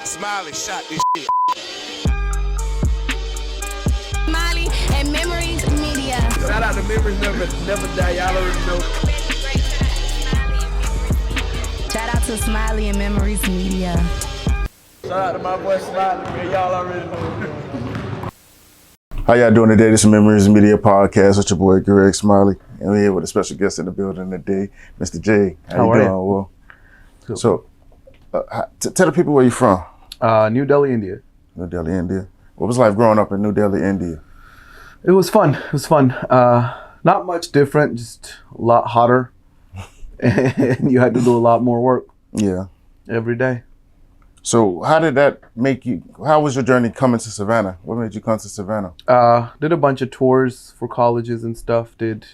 Smiley shot this shit. Smiley and Memoriiies Media. Shout out to Memoriiies never die. Y'all already know. Shout out to Smiley and Memoriiies Media. Shout out to my boy Smiley, man. Y'all already know. How y'all doing today? This is Memoriiies Media Podcast with your boy Greg Smiley. And we're here with a special guest in the building today, Mr. J. How you doing? Well, Cool. So, tell the people where you're from. New Delhi, India. New Delhi, India. What was life growing up in New Delhi, India? It was fun. Not much different, just a lot hotter. And you had to do a lot more work Yeah. every day. So how did that make you, how was your journey coming to Savannah? What made you come to Savannah? Did a bunch of tours for colleges and stuff. Did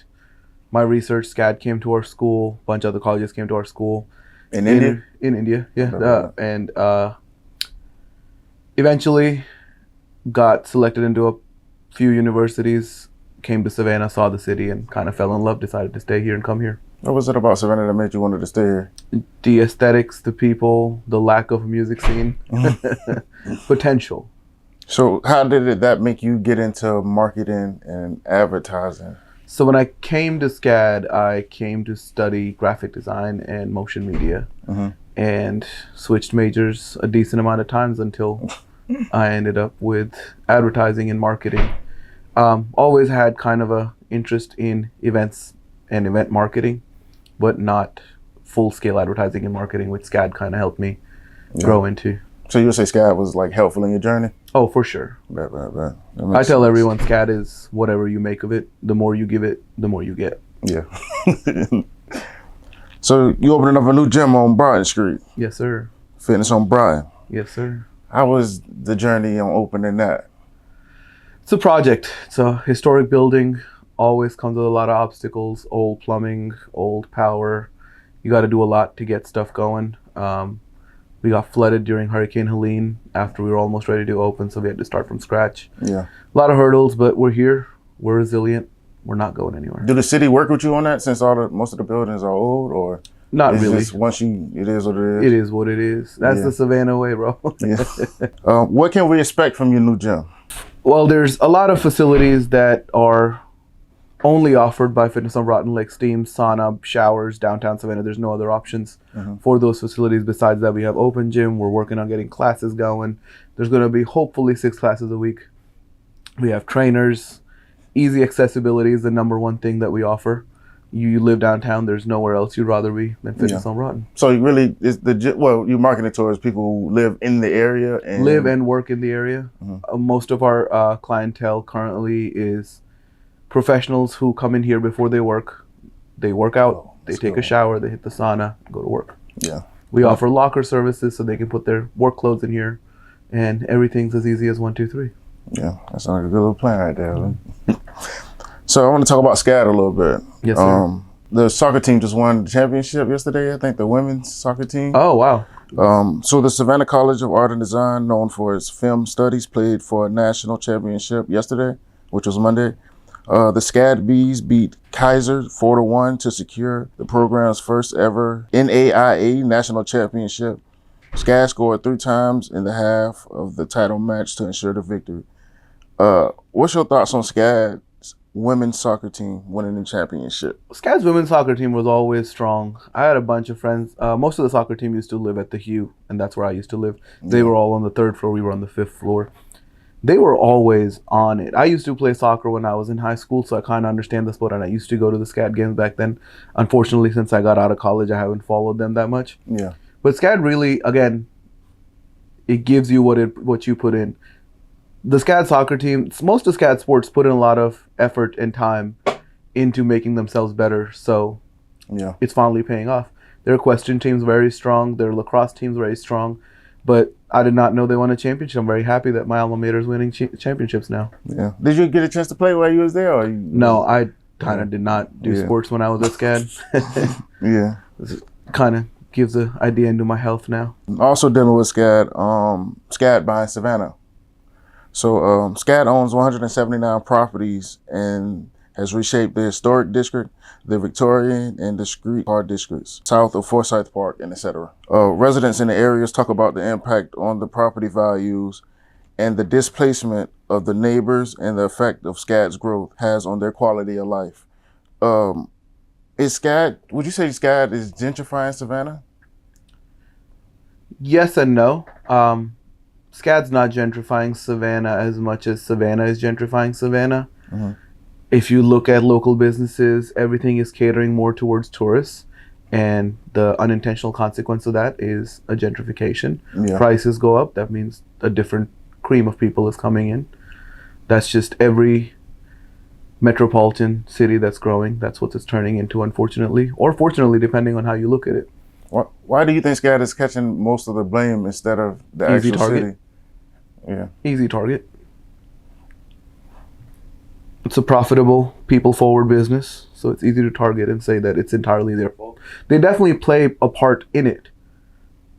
my research. SCAD came to our school. A bunch of other colleges came to our school. In India? In India, yeah. Okay. And eventually got selected into a few universities, came to Savannah, saw the city, and kind of fell in love, decided to stay here and come here. What was it about Savannah that made you wanted to stay here? The aesthetics, the people, the lack of a music scene, potential. So how did that make you get into marketing and advertising? So when I came to SCAD, I came to study graphic design and motion media, and switched majors a decent amount of times until I ended up with advertising and marketing. Always had kind of a interest in events and event marketing, but not full-scale advertising and marketing, which SCAD kind of helped me grow into. So you would say SCAD was like helpful in your journey? Oh, for sure. Right. I tell everyone SCAD is whatever you make of it. The more you give it, the more you get. Yeah. So you opening up a new gym on Brighton Street, Yes, sir. Fitness on Brighton. Yes, sir. How was the journey on opening that? It's a project. It's a historic building. Always comes with a lot of obstacles. Old plumbing, old power. You got to do a lot to get stuff going. We got flooded during Hurricane Helene after we were almost ready to open, so we had to start from scratch. Yeah. A lot of hurdles, but we're here. We're resilient. We're not going anywhere. Do the city work with you on that since most of the buildings are old, or Not it's really. just it is what it is? It is what it is. That's Yeah. the Savannah way, bro. Yeah. What can we expect from your new gym? Well, there's a lot of facilities that are only offered by Fitness on Rotten Lake, steam, sauna, showers, downtown Savannah. There's no other options for those facilities. Besides that, we have open gym. We're working on getting classes going. There's going to be hopefully 6 classes a week. We have trainers. Easy accessibility is the number one thing that we offer. You live downtown, there's nowhere else you'd rather be than Fitness on Rotten. So you really, you're marketing towards people who live in the area and Live and work in the area. Most of our clientele currently is professionals who come in here before they work. They work out, they take a shower, they hit the sauna, go to work. Yeah. We offer locker services so they can put their work clothes in here, and everything's as easy as 1, 2, 3. Yeah, that sounds like a good little plan right there. So I want to talk about SCAD a little bit. Yes, sir. The soccer team just won the championship yesterday, I think, the women's soccer team. Oh, wow. So the Savannah College of Art and Design, known for its film studies, played for a national championship yesterday, which was Monday. The SCAD Bees beat Kaiser 4-1 to secure the program's first ever NAIA national championship. SCAD scored 3 times in the half of the title match to ensure the victory. What's your thoughts on SCAD's women's soccer team winning the championship? SCAD's women's soccer team was always strong. I had a bunch of friends. Most of the soccer team used to live at the Hue, and that's where I used to live. They were all on the 3rd floor. We were on the 5th floor. They were always on it. I used to play soccer when I was in high school, so I kind of understand the sport, and I used to go to the SCAD games back then. Unfortunately, since I got out of college, I haven't followed them that much. Yeah. But SCAD really, again, it gives you what you put in. The SCAD soccer team, most of SCAD sports put in a lot of effort and time into making themselves better, so Yeah. it's finally paying off. Their equestrian team's very strong. Their lacrosse team's very strong. But I did not know they won a championship. I'm very happy that my alma mater is winning championships now. Yeah. Did you get a chance to play while you was there? Or No, I kind of did not do sports when I was at SCAD. Yeah. Kind of gives an idea into my health now. Also dealing with SCAD, SCAD buying Savannah. So SCAD owns 179 properties, and has reshaped the historic district, the Victorian and the street car districts, south of Forsyth Park, and etc. Residents in the areas talk about the impact on the property values and the displacement of the neighbors and the effect of SCAD's growth has on their quality of life. Is SCAD, would you say SCAD is gentrifying Savannah? Yes and no. SCAD's not gentrifying Savannah as much as Savannah is gentrifying Savannah. Mm-hmm. If you look at local businesses, everything is catering more towards tourists, and the unintentional consequence of that is a gentrification. Yeah. Prices go up. That means a different cream of people is coming in. That's just every metropolitan city that's growing. That's what it's turning into, unfortunately, or fortunately, depending on how you look at it. Why do you think SCAD is catching most of the blame instead of the Easy actual target. city? Yeah. Easy target. It's a profitable, people-forward business, so it's easy to target and say that it's entirely their fault. They definitely play a part in it,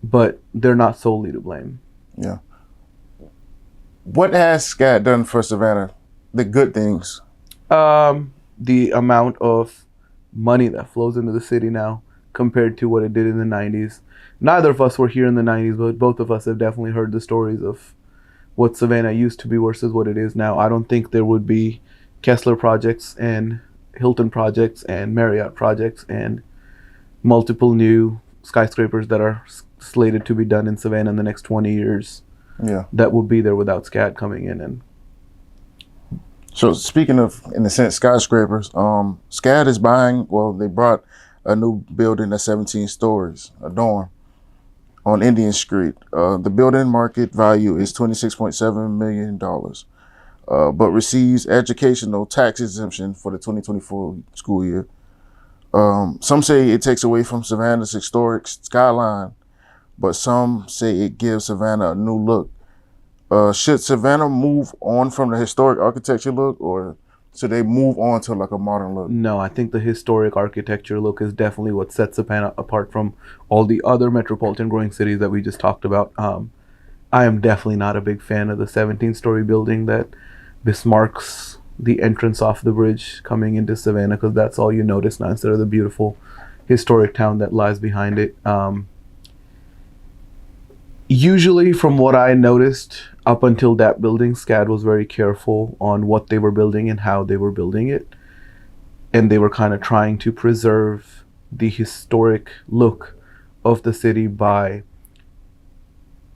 but they're not solely to blame. Yeah. What has SCAD done for Savannah? The good things. The amount of money that flows into the city now compared to what it did in the 90s. Neither of us were here in the 90s, but both of us have definitely heard the stories of what Savannah used to be versus what it is now. I don't think there would be Kessler projects and Hilton projects and Marriott projects and multiple new skyscrapers that are slated to be done in Savannah in the next 20 years. Yeah. That would be there without SCAD coming in. And So speaking of, in a sense, skyscrapers, SCAD is buying, they brought a new building that's 17 stories, a dorm, on Indian Street. The building market value is $26.7 million, but receives educational tax exemption for the 2024 school year. Some say it takes away from Savannah's historic skyline, but some say it gives Savannah a new look. Should Savannah move on from the historic architecture look, or should they move on to like a modern look? no, I think the historic architecture look is definitely what sets Savannah apart from all the other metropolitan growing cities that we just talked about. I am definitely not a big fan of the 17-story building that besmirks the entrance off the bridge coming into Savannah, because that's all you notice now instead of the beautiful historic town that lies behind it. Usually, from what I noticed, up until that building, SCAD was very careful on what they were building and how they were building it. And they were kind of trying to preserve the historic look of the city by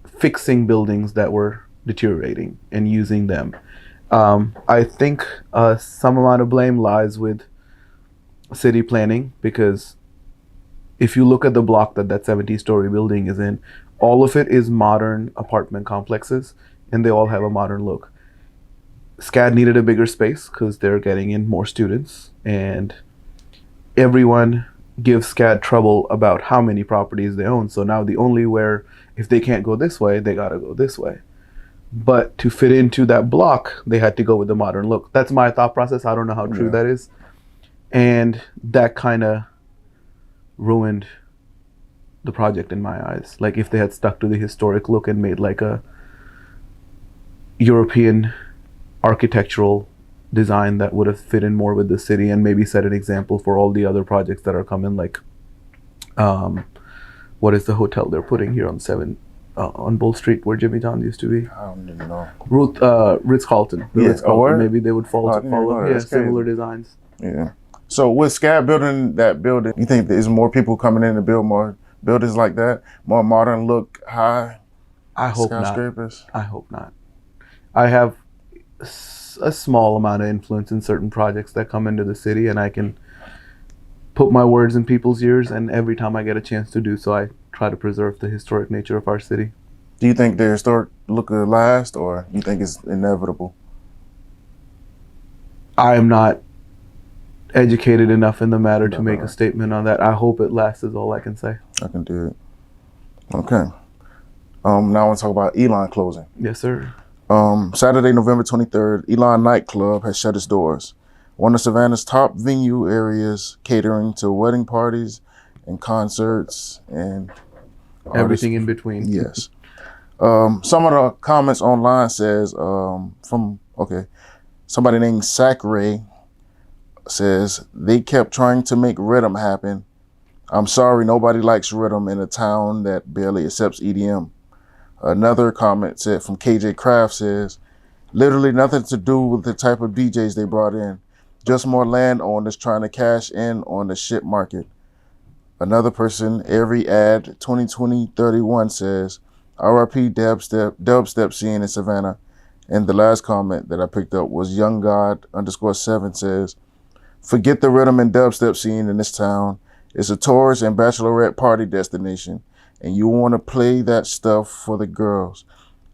fixing buildings that were deteriorating and using them. I think some amount of blame lies with city planning, because if you look at the block that 70-story building is in, all of it is modern apartment complexes, and they all have a modern look. SCAD needed a bigger space because they're getting in more students, and everyone gives SCAD trouble about how many properties they own. So now the only where, if they can't go this way, they gotta go this way. But to fit into that block, they had to go with the modern look. That's my thought process. I don't know how true that is. And that kind of ruined the project in my eyes. Like, if they had stuck to the historic look and made like a European architectural design that would have fit in more with the city and maybe set an example for all the other projects that are coming, like what is the hotel they're putting here on Bull Street where Jimmy John's used to be? I don't even know. Ritz-Carlton. The Yeah. Ritz-Carlton. Maybe they would follow That's similar crazy. designs. Yeah. So with SCAD building that building, you think there's more people coming in to build more buildings like that, more modern look, high I hope not. skyscrapers? I hope not. I have a small amount of influence in certain projects that come into the city, and I can put my words in people's ears, and every time I get a chance to do so, I try to preserve the historic nature of our city. Do you think the historic look will last, or you think it's inevitable? I am not educated enough in the matter to make a statement on that. I hope it lasts, is all I can say. I can do it. Okay. Now I want to talk about Elan closing. Yes, sir. Saturday, November 23rd, Elan nightclub has shut its doors. One of Savannah's top venue areas, catering to wedding parties and concerts and Everything in between. Yes. Some of the comments online says somebody named Sacre says, they kept trying to make rhythm happen. I'm sorry, nobody likes rhythm in a town that barely accepts EDM. Another comment said from KJ Craft says, literally nothing to do with the type of DJs they brought in. Just more landowners trying to cash in on the shit market. Another person, every ad 2020-31 says, RIP dubstep scene in Savannah. And the last comment that I picked up was Young God _7 says, forget the rhythm and dubstep scene in this town. It's a tourist and bachelorette party destination, and you want to play that stuff for the girls.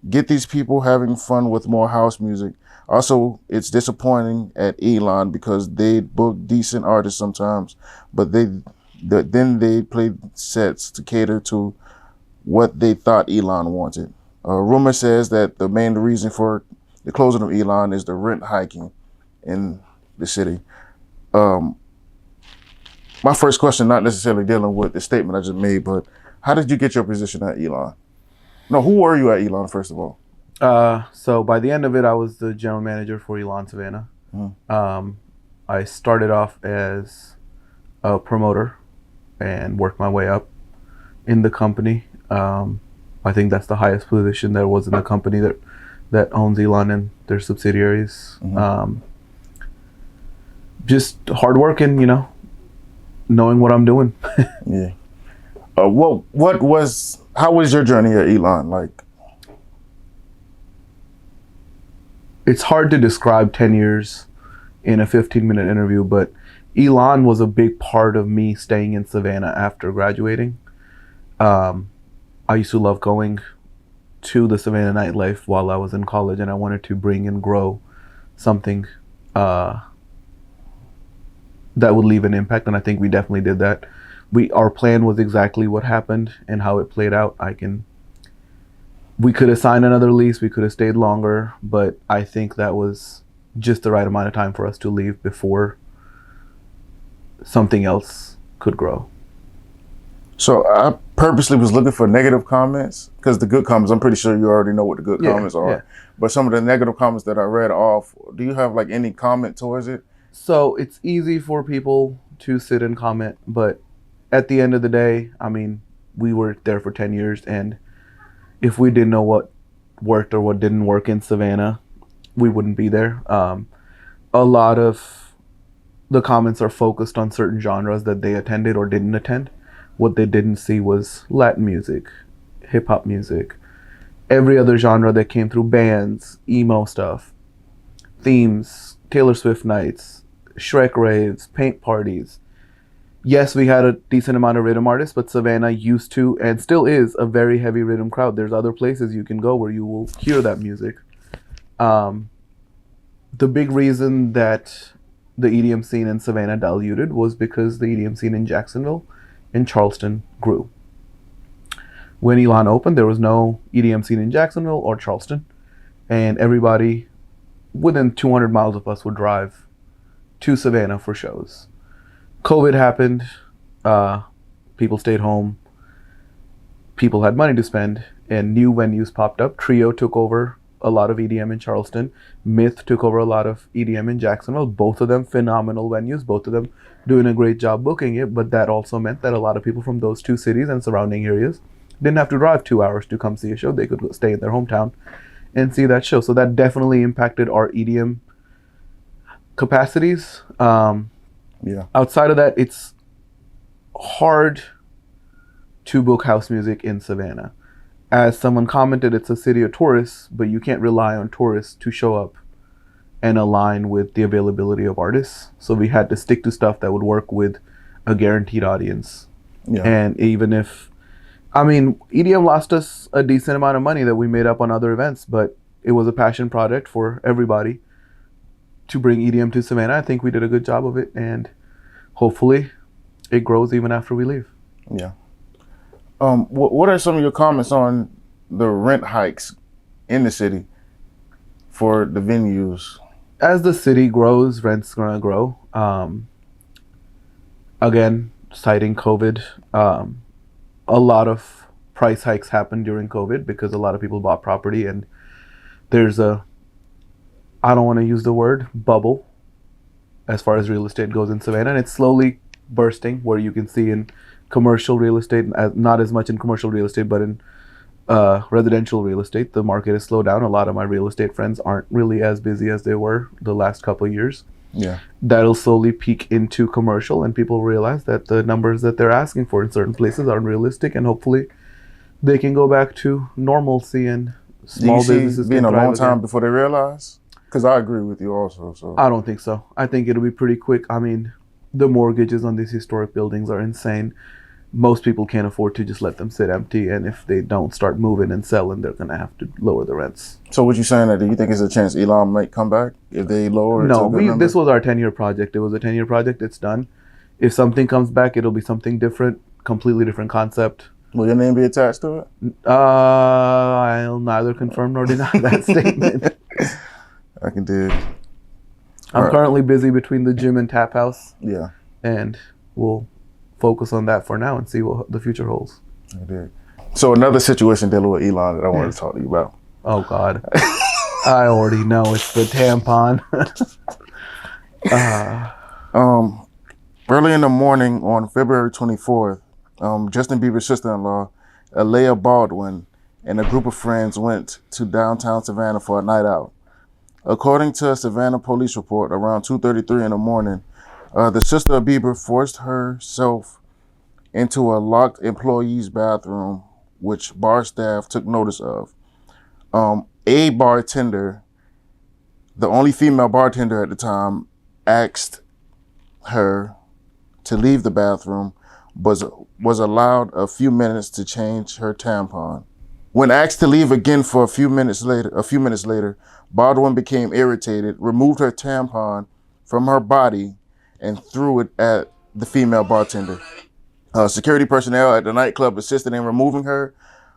Get these people having fun with more house music. Also, it's disappointing at Elan because they book decent artists sometimes, but then they play sets to cater to what they thought Elan wanted. Rumor says that the main reason for the closing of Elan is the rent hiking in the city. My first question, not necessarily dealing with the statement I just made, but how did you get your position at Elan? No, who were you at Elan, first of all? So by the end of it, I was the general manager for Elan Savannah. I started off as a promoter and worked my way up in the company. I think that's the highest position there was in the company that owns Elan and their subsidiaries. Just hardworking, knowing what I'm doing. Yeah. How was your journey at Elan like? It's hard to describe 10 years in a 15-minute interview, but Elan was a big part of me staying in Savannah after graduating. I used to love going to the Savannah nightlife while I was in college, and I wanted to bring and grow something that would leave an impact, and I think we definitely did that. Our plan was exactly what happened and how it played out. We could have signed another lease, we could have stayed longer, but I think that was just the right amount of time for us to leave before something else could grow. So I purposely was looking for negative comments, because the good comments, I'm pretty sure you already know what the good comments are. Yeah. But some of the negative comments that I read off, do you have like any comment towards it? So it's easy for people to sit and comment, but at the end of the day, we were there for 10 years, and if we didn't know what worked or what didn't work in Savannah, we wouldn't be there. A lot of the comments are focused on certain genres that they attended or didn't attend. What they didn't see was Latin music, hip hop music, every other genre that came through, bands, emo stuff, themes, Taylor Swift nights, Shrek raves, paint parties. Yes, we had a decent amount of rhythm artists, but Savannah used to and still is a very heavy rhythm crowd. There's other places you can go where you will hear that music. The big reason that the EDM scene in Savannah diluted was because the EDM scene in Jacksonville and Charleston grew. When Elan opened, there was no EDM scene in Jacksonville or Charleston, and everybody within 200 miles of us would drive to Savannah for shows. COVID happened, people stayed home, people had money to spend, and new venues popped up. Trio took over a lot of EDM in Charleston. Myth took over a lot of EDM in Jacksonville. Both of them phenomenal venues, both of them doing a great job booking it, but that also meant that a lot of people from those two cities and surrounding areas didn't have to drive 2 hours to come see a show. They could stay in their hometown and see that show. So that definitely impacted our EDM capacities. Outside of that, it's hard to book house music in Savannah. As someone commented, it's a city of tourists, but you can't rely on tourists to show up and align with the availability of artists. So we had to stick to stuff that would work with a guaranteed audience. And even if, EDM lost us a decent amount of money that we made up on other events, but it was a passion project for everybody to bring EDM to Savannah. I think we did a good job of it, and hopefully it grows even after we leave. What are some of your comments on the rent hikes in the city for the venues? As the city grows, rent's gonna grow. Again, citing COVID, a lot of price hikes happened during COVID because a lot of people bought property, and there's I don't want to use the word bubble as far as real estate goes in Savannah, and it's slowly bursting, where you can see in commercial real estate, not as much in commercial real estate, but in residential real estate, the market has slowed down. A lot of my real estate friends aren't really as busy as they were the last couple of years. Yeah. That'll slowly peak into commercial, and people realize that the numbers that they're asking for in certain places aren't realistic, and hopefully they can go back to normalcy and small businesses being can a thrive long time again. before they realize? Because I agree with you also. So I don't think so. I think it'll be pretty quick. I mean, the mortgages on these historic buildings are insane. Most people can't afford to just let them sit empty, and if they don't start moving and selling, they're going to have to lower the rents. So what you saying that do you think there's a chance Elan might come back if they lower it? No, to a good number? this was our 10-year project. It was a 10-year project. It's done. If something comes back, it'll be something different, completely different concept. Will your name be attached to it? I'll neither confirm nor deny that statement. I can dig. I'm Alright. currently busy between the gym and tap house, Yeah, and we'll focus on that for now and see what the future holds. I can dig. So another situation dealing with Elan that I wanted to talk to you about. Oh God, I already know it's the tampon. Early in the morning on February 24th, Justin Bieber's sister-in-law, Alea Baldwin, and a group of friends went to downtown Savannah for a night out. According to a Savannah police report, around 2:33 in the morning, the sister of Bieber forced herself into a locked employee's bathroom, which bar staff took notice of. A bartender, the only female bartender at the time, asked her to leave the bathroom, was allowed a few minutes to change her tampon. When asked to leave again for a few minutes later, Baldwin became irritated, removed her tampon from her body, and threw it at the female bartender. Security personnel at the nightclub assisted in removing her,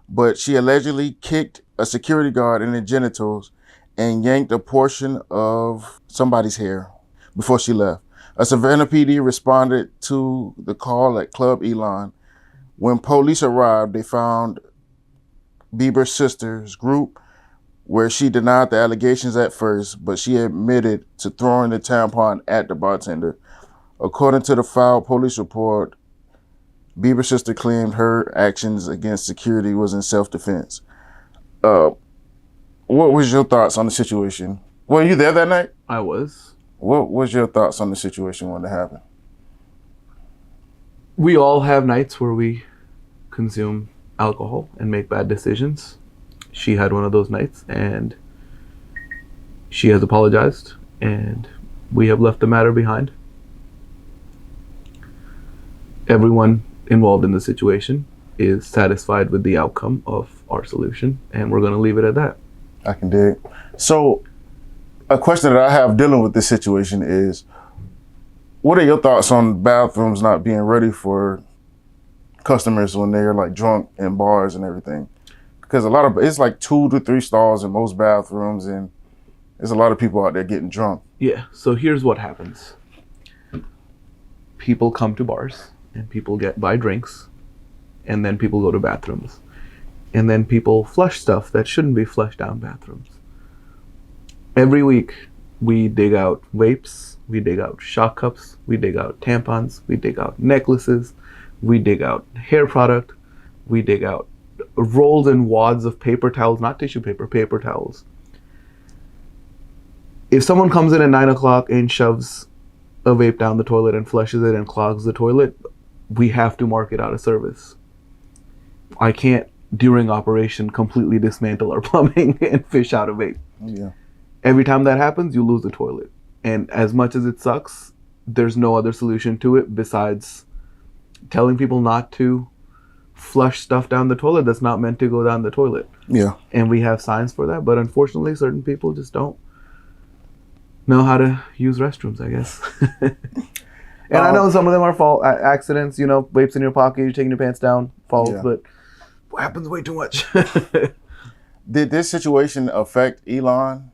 but she allegedly kicked a security guard in the genitals and yanked a portion of somebody's hair before she left. A Savannah PD responded to the call at Club Elan. When police arrived, they found Bieber's sister's group, where she denied the allegations at first, but she admitted to throwing the tampon at the bartender. According to the filed police report, Bieber's sister claimed her actions against security was in self-defense. What was your thoughts on the situation? Were you there that night? I was. What was your thoughts on the situation when it happened? We all have nights where we consume alcohol and make bad decisions. She had one of those nights, and she has apologized, and we have left the matter behind. Everyone involved in the situation is satisfied with the outcome of our solution, and we're going to leave it at that. I can dig. So, a question that I have dealing with this situation is, what are your thoughts on bathrooms not being ready for customers when they're like drunk in bars and everything? Because it's like 2 to 3 stalls in most bathrooms, and there's a lot of people out there getting drunk. Yeah, so here's what happens. People come to bars, and people buy drinks, and then people go to bathrooms. And then people flush stuff that shouldn't be flushed down bathrooms. Every week, we dig out vapes, we dig out shock cups, we dig out tampons, we dig out necklaces, we dig out hair product, we dig out rolls and wads of paper towels, not tissue paper, paper towels. If someone comes in at 9 o'clock and shoves a vape down the toilet and flushes it and clogs the toilet, we have to mark it out of service. I can't, during operation, completely dismantle our plumbing and fish out a vape. Yeah. Every time that happens, you lose the toilet. And as much as it sucks, there's no other solution to it besides telling people not to flush stuff down the toilet that's not meant to go down the toilet. Yeah. And we have signs for that, but unfortunately, certain people just don't know how to use restrooms, I guess. And I know some of them are accidents, vapes in your pocket, you're taking your pants down, falls, Yeah. but what happens way too much. Did this situation affect Elan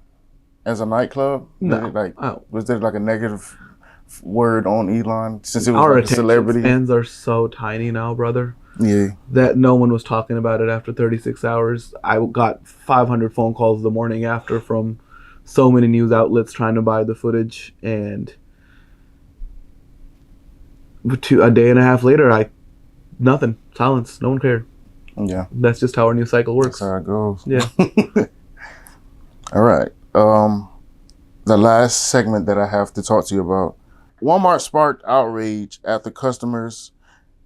as a nightclub? No. Was there like a negative word on Elan since it was Our like a attention celebrity? spans are so tiny now, brother, Yeah. that no one was talking about it after 36 hours. I got 500 phone calls the morning after from so many news outlets trying to buy the footage, and A day and a half later, nothing, silence, no one cared. Yeah. That's just how our news cycle works. That's how it goes. Yeah. All right. The last segment that I have to talk to you about. Walmart sparked outrage after customers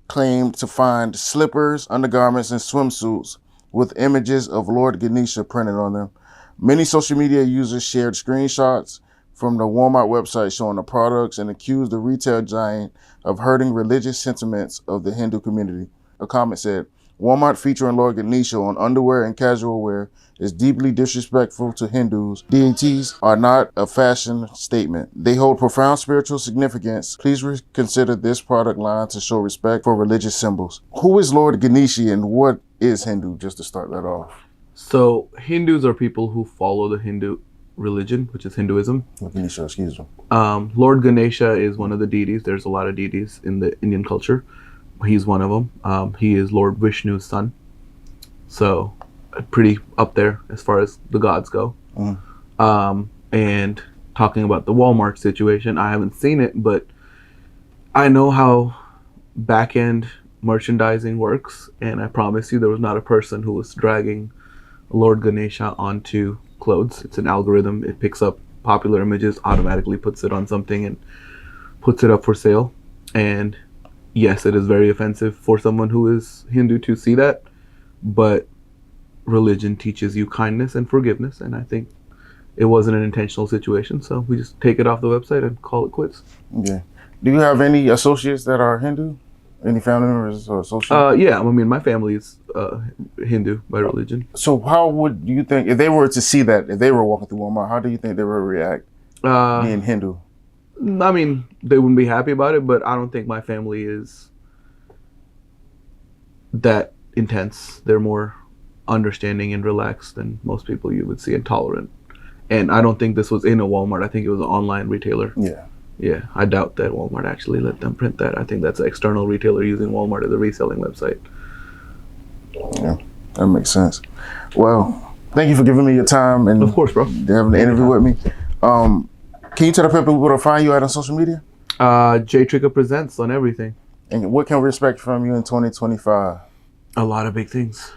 claimed to find slippers, undergarments, and swimsuits with images of Lord Ganesha printed on them. Many social media users shared screenshots from the Walmart website showing the products and accused the retail giant of hurting religious sentiments of the Hindu community. A comment said, Walmart featuring Lord Ganesha on underwear and casual wear is deeply disrespectful to Hindus. Deities are not a fashion statement. They hold profound spiritual significance. Please consider this product line to show respect for religious symbols. Who is Lord Ganesha and what is Hindu, just to start that off? So Hindus are people who follow the Hindu religion, which is Hinduism. Ganesha, excuse me. Lord Ganesha is one of the deities. There's a lot of deities in the Indian culture. He's one of them. He is Lord Vishnu's son. So pretty up there as far as the gods go. And talking about the Walmart situation, I haven't seen it, but I know how back-end merchandising works, and I promise you there was not a person who was dragging Lord Ganesha onto clothes. It's an algorithm. It picks up popular images, automatically puts it on something and puts it up for sale. And yes, it is very offensive for someone who is Hindu to see that, but religion teaches you kindness and forgiveness, and I think it wasn't an intentional situation, so we just take it off the website and call it quits. Yeah. Do you have any associates that are Hindu? Any family members or associates? Yeah, I mean, my family is Hindu by religion. So how would you think, if they were to see that, if they were walking through Walmart, how do you think they would react being Hindu? I mean, they wouldn't be happy about it, but I don't think my family is that intense. They're more understanding and relaxed than most people you would see, and tolerant. And I don't think this was in a Walmart. I think it was an online retailer. Yeah, I doubt that Walmart actually let them print that. I think that's an external retailer using Walmart as a reselling website. Yeah, that makes sense. Well, thank you for giving me your time and of course, bro, having the interview with me. Can you tell the people where to find you at on social media? J Trikha Presents on everything. And what can we expect from you in 2025? A lot of big things.